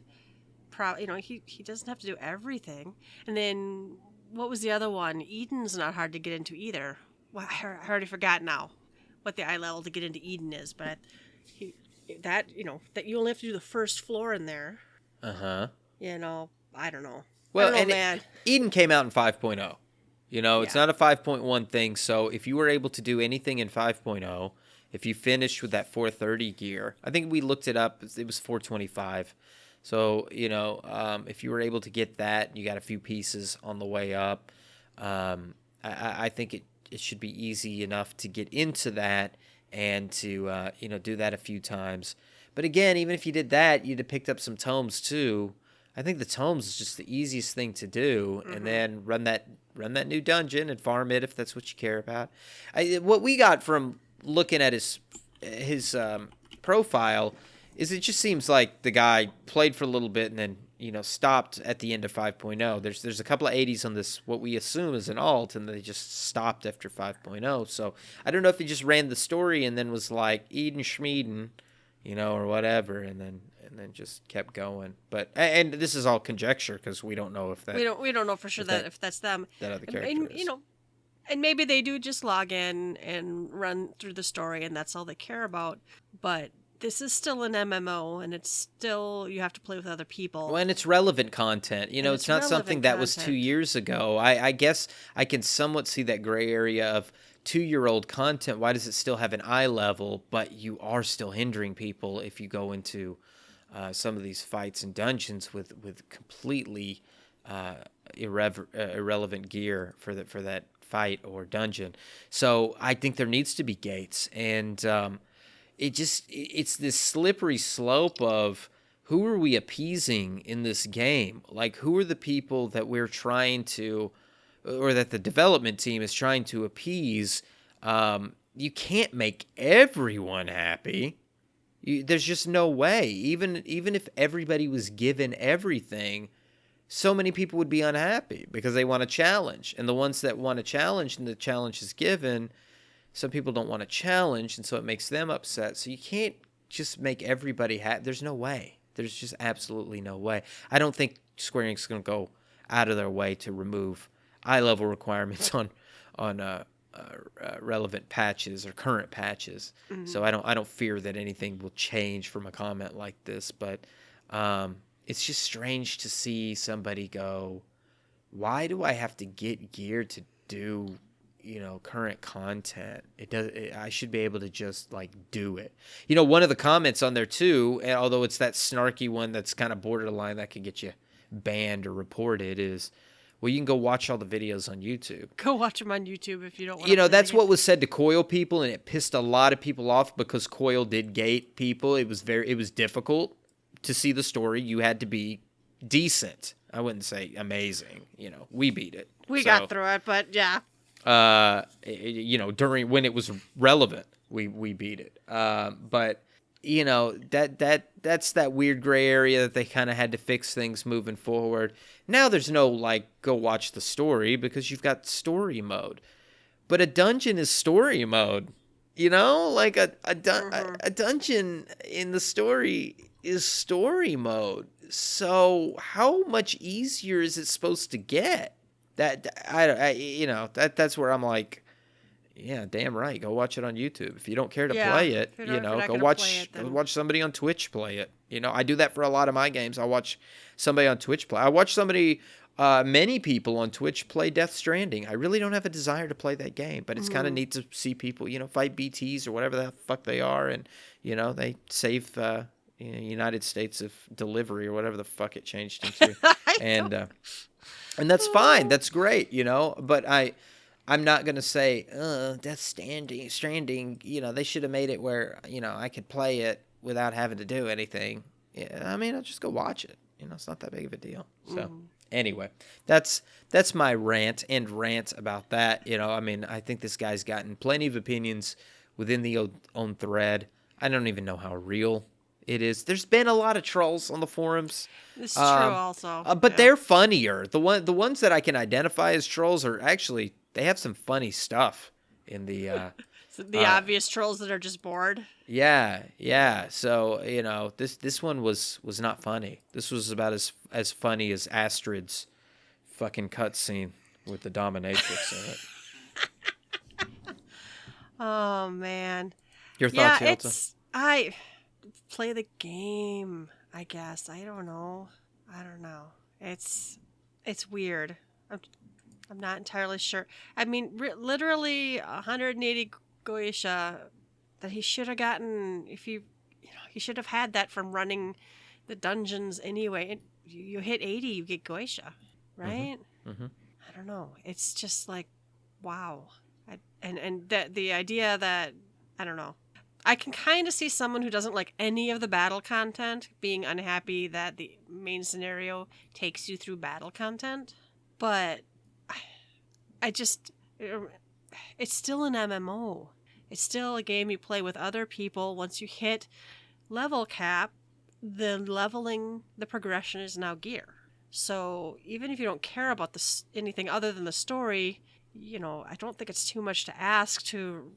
He doesn't have to do everything. And then what was the other one? Eden's not hard to get into either. Well, I already forgot now what the eye level to get into Eden is, but that you only have to do the first floor in there. Uh-huh. I don't know. Well, man. Eden came out in 5.0. It's not a 5.1 thing, so if you were able to do anything in 5.0, if you finished with that 430 gear, I think we looked it up, it was 425. So, if you were able to get that, you got a few pieces on the way up, I think it should be easy enough to get into that and to, do that a few times. But again, even if you did that, you'd have picked up some tomes too. I think the tomes is just the easiest thing to do, and then run that new dungeon and farm it if that's what you care about. What we got from looking at his profile is it just seems like the guy played for a little bit and then stopped at the end of 5.0. There's a couple of 80s on this, what we assume is an alt, and they just stopped after 5.0. So I don't know if he just ran the story and then was like Eden Schmieden, or whatever, and then just kept going. But and this is all conjecture because we don't know if that we don't know for sure if that's them. That other character is. And maybe they do just log in and run through the story, and that's all they care about. But this is still an MMO, and it's still, you have to play with other people. Well, and it's relevant content. It's not something that was 2 years ago. I guess I can somewhat see that gray area of 2-year-old content. Why does it still have an eye level, but you are still hindering people if you go into some of these fights and dungeons with completely irrelevant gear for that fight or dungeon. So I think there needs to be gates, and it's this slippery slope of who are we appeasing in this game? Like, who are the people that we're trying to, or that the development team is trying to appease? You can't make everyone happy. There's just no way. Even if everybody was given everything, so many people would be unhappy because they want a challenge. And the ones that want a challenge and the challenge is given, some people don't want a challenge, and so it makes them upset. So you can't just make everybody happy. There's no way. There's just absolutely no way. I don't think Square Enix is going to go out of their way to remove eye-level requirements on relevant patches or current patches. Mm-hmm. So I don't fear that anything will change from a comment like this. But it's just strange to see somebody go, why do I have to get gear to do current content? I should be able to just do it. One of the comments on there too, and although it's that snarky one that's kind of borderline that could get you banned or reported, is, well, you can go watch all the videos on YouTube. Go watch them on YouTube if you don't want to. That's what was said to Coil people, and it pissed a lot of people off because Coil did gate people. It was difficult to see the story. You had to be decent. I wouldn't say amazing. We beat it. We got through it, but yeah. During when it was relevant, we beat it. But that's that weird gray area that they kind of had to fix things moving forward. Now there's no go watch the story because you've got story mode. But a dungeon is story mode. A dungeon in the story is story mode. So how much easier is it supposed to get? That's where I'm like, yeah, damn right. Go watch it on YouTube. If you don't care to play it, go watch somebody on Twitch play it. I do that for a lot of my games. I watch somebody on Twitch play. I watch many people on Twitch play Death Stranding. I really don't have a desire to play that game, but it's kind of neat to see people, fight BTs or whatever the fuck they are, and they save United States of Delivery or whatever the fuck it changed into, and that's fine. That's great, But I'm not gonna say, Death Stranding. They should have made it where I could play it without having to do anything, yeah, I mean, I'll just go watch it. It's not that big of a deal. So anyway, that's my rant about that. I mean, I think this guy's gotten plenty of opinions within the own thread. I don't even know how real it is. There's been a lot of trolls on the forums. It's true also. But they're funnier. The ones that I can identify as trolls are actually, they have some funny stuff in the the obvious trolls that are just bored. Yeah. So, this one was not funny. This was about as funny as Astrid's fucking cutscene with the dominatrix in it. Oh man. Your thoughts, Yelta? I play the game, I guess. I don't know. It's weird. I'm not entirely sure. I mean, literally 180 Goetia that he should have gotten he should have had that from running the dungeons anyway. You hit 80, you get Goetia, right? Mm-hmm. I don't know. It's just like, wow. And the idea that, I don't know. I can kind of see someone who doesn't like any of the battle content being unhappy that the main scenario takes you through battle content. But it's still an MMO. It's still a game you play with other people. Once you hit level cap, the progression is now gear. So even if you don't care about anything other than the story, I don't think it's too much to ask to,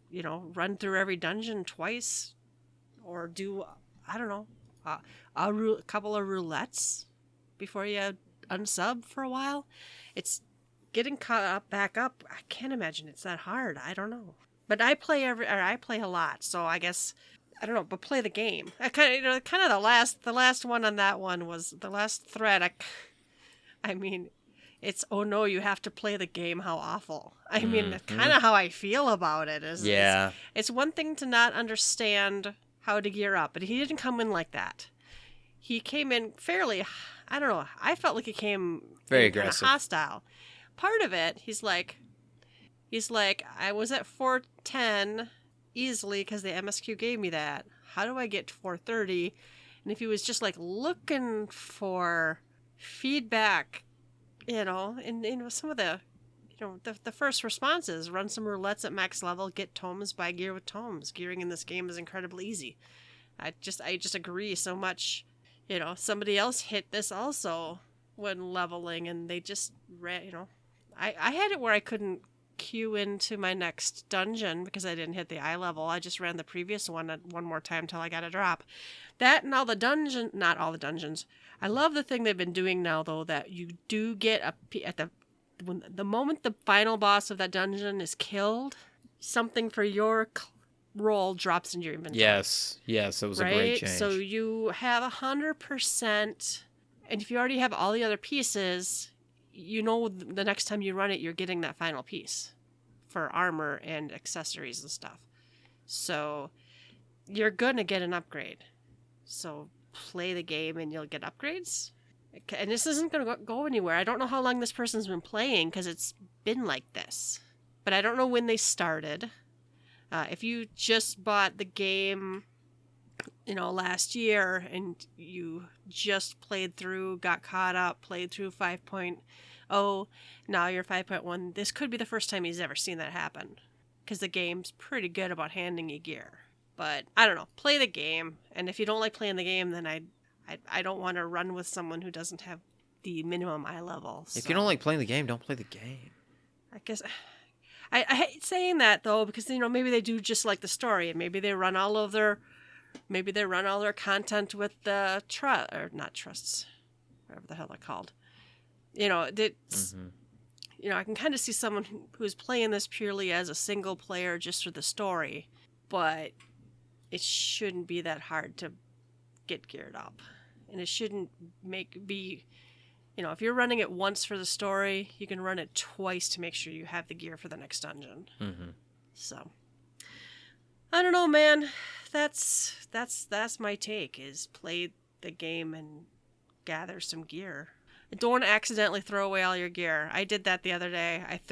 run through every dungeon twice or do, I don't know, a couple of roulettes before you unsub for a while. It's getting back up. I can't imagine it's that hard. I don't know. But I play a lot, so I guess I don't know. But play the game. I kind of the last one on that one was the last thread. I mean, it's oh no, you have to play the game. How awful! I mean, that's kind of how I feel about it. It's one thing to not understand how to gear up, but he didn't come in like that. He came in fairly. I don't know. I felt like he came very aggressive, kind of hostile. Part of it, he's like, I was at 410 easily because the MSQ gave me that. How do I get to 430? And if he was just like looking for feedback, and some of the, the first responses, run some roulettes at max level, get tomes, buy gear with tomes. Gearing in this game is incredibly easy. I just agree so much. Somebody else hit this also when leveling, and they just ran, I had it where I couldn't queue into my next dungeon because I didn't hit the eye level. I just ran the previous one more time until I got a drop. That and not all the dungeons. I love the thing they've been doing now, though, that you do get when the moment the final boss of that dungeon is killed, something for your roll drops into your inventory. Yes, it was a great change. So you have 100%, and if you already have all the other pieces, the next time you run it, you're getting that final piece for armor and accessories and stuff. So you're going to get an upgrade. So play the game and you'll get upgrades. And this isn't going to go anywhere. I don't know how long this person's been playing because it's been like this. But I don't know when they started. If you just bought the game, last year and you just played through, got caught up, played through 5.0, now you're 5.1, this could be the first time he's ever seen that happen. Because the game's pretty good about handing you gear. But, I don't know, play the game. And if you don't like playing the game, then I don't want to run with someone who doesn't have the minimum eye level. So. If you don't like playing the game, don't play the game. I guess... I hate saying that, though, because, maybe they do just like the story, and maybe they run all their content with the not trusts, whatever the hell they're called. I can kind of see someone who's playing this purely as a single player just for the story, but it shouldn't be that hard to get geared up, and it shouldn't if you're running it once for the story, you can run it twice to make sure you have the gear for the next dungeon. Mm-hmm. So, I don't know, man. That's my take, is play the game and gather some gear. Don't accidentally throw away all your gear. I did that the other day. I've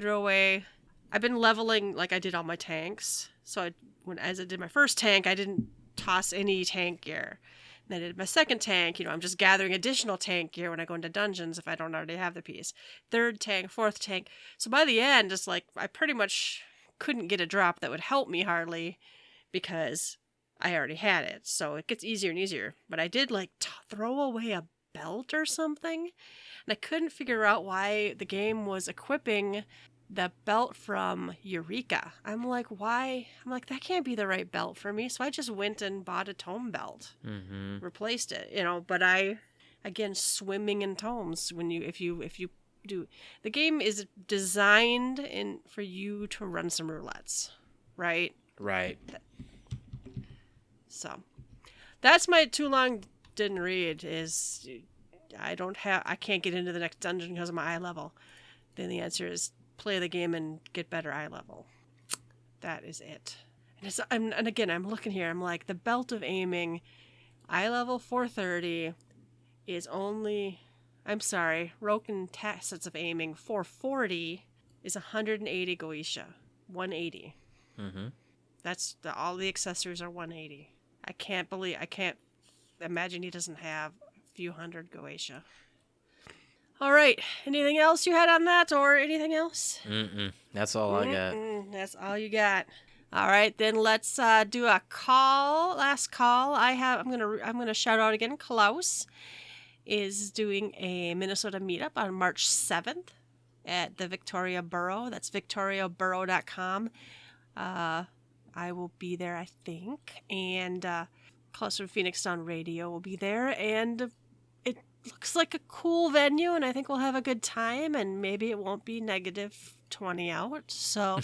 been leveling like I did all my tanks. So as I did my first tank, I didn't toss any tank gear. Then I did my second tank. I'm just gathering additional tank gear when I go into dungeons if I don't already have the piece. Third tank, fourth tank. So by the end, just like I pretty much couldn't get a drop that would help me hardly because I already had it. So it gets easier and easier. But I did like throw away a belt or something. And I couldn't figure out why the game was equipping the belt from Eureka. I'm like, why? I'm like, that can't be the right belt for me. So I just went and bought a tome belt, replaced it, but again, swimming in tomes if you do, the game is designed for you to run some roulettes, right? Right. So that's my too long didn't read is I can't get into the next dungeon because of my eye level. Then the answer is play the game and get better eye level. That is it. And again, I'm looking here. I'm like, the belt of aiming, eye level 430 is only... I'm sorry, Roken sets of aiming 440 is 180 Goetia. 180. Mm-hmm. That's all the accessories are 180. I can't imagine he doesn't have a few hundred Goetia. All right. Anything else you had on that, or anything else? That's all I got. That's all you got. All right, then let's do a call. Last call. I'm gonna shout out again. Klaus is doing a Minnesota meetup on March 7th at the Victoria Borough. That's victoriaborough.com. I will be there, I think, and Klaus from Phoenix Down Radio will be there, and it looks like a cool venue, and I think we'll have a good time, and maybe it won't be negative 20 out, so...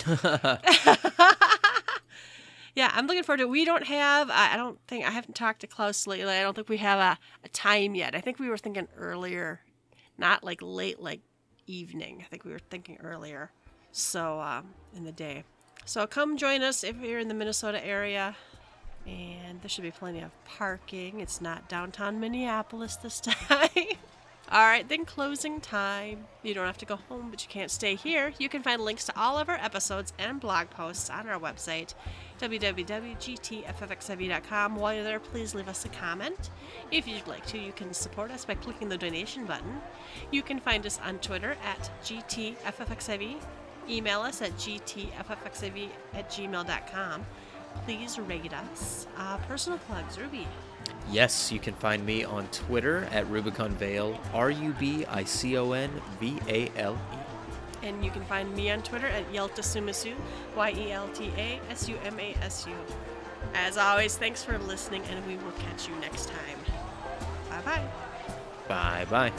Yeah, I'm looking forward to it. We don't have, I haven't talked to Klaus lately, I don't think we have a time yet. I think we were thinking earlier, not like late, like evening. I think we were thinking earlier, so in the day. So come join us if you're in the Minnesota area. And there should be plenty of parking. It's not downtown Minneapolis this time. All right, then closing time. You don't have to go home, but you can't stay here. You can find links to all of our episodes and blog posts on our website, www.gtffxiv.com. While you're there, please leave us a comment. If you'd like to, you can support us by clicking the donation button. You can find us on Twitter at GTFFXIV. Email us at gtffxiv@gmail.com. Please rate us. Personal plugs, Ruby. Yes, you can find me on Twitter at RubiconVale, RubiconVale. And you can find me on Twitter at YeltaSumasu, YeltaSumasu. As always, thanks for listening, and we will catch you next time. Bye-bye. Bye-bye.